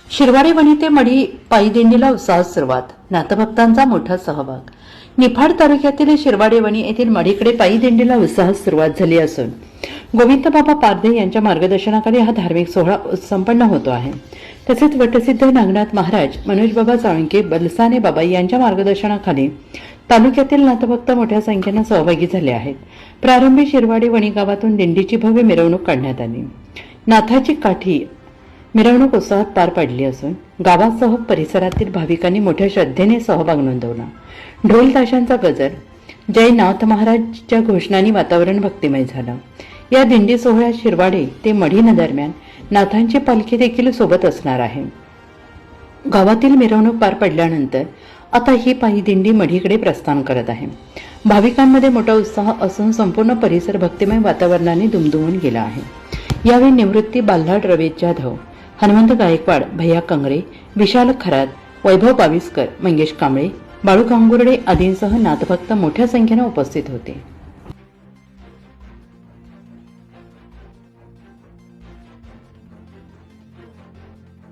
शिरवाडे वणी ते मढी पायी दिंडीला उत्साहात सुरुवात, नाथभक्तांचा मोठा सहभाग। निफाड तालुक्यातील शिरवाडे वणी येथील मढीकडे पायी दिंडीला उत्साहात सुरुवात झाली असून गोविंदबाबा पारधे यांच्या मार्गदर्शनाखाली हा धार्मिक सोहळा संपन्न होतो आहे। तसेच वटसिद्ध नागनाथ महाराज, मनोजबाबा साळुंके, बलसाने बाबा यांच्या मार्गदर्शनाखाली तालुक्यातील नाथभक्त मोठ्या संख्येने सहभागी झाले आहेत। प्रारंभी शिरवाडे वणी गावातून दिंडीची भव्य मिरवणूक काढण्यात आली। नाथाची काठी मिरवणूक उत्साहात पार पडली असून गावासह परिसरातील भाविकांनी मोठ्या श्रद्धेने सहभाग नोंदवला। ढोल ताशांचा गजर, जय नाथ महाराजच्या घोषणांनी वातावरण भक्तिमय झालं। या दिंडी सोहळ्यात शिरवाडे ते मढी दरम्यान नाथांची पालखी देखील सोबत असणार आहे। गावातील मिरवणूक पार पडल्यानंतर आता ही पायी दिंडी मढीकडे प्रस्थान करत आहे। भाविकांमध्ये मोठा उत्साह असून संपूर्ण परिसर भक्तिमय वातावरणाने दुमदुमून गेला आहे। यावेळी निवृत्ती बाल्हाड, रवेश जाधव, हनुमंत गायकवाड, भैया कंगरे, विशाल खरात, वैभव पाविस्कर, मंगेश कांबळे, बाळू कांगुर्डे आदींसह नाथभक्त मोठ्या संख्येने उपस्थित होते।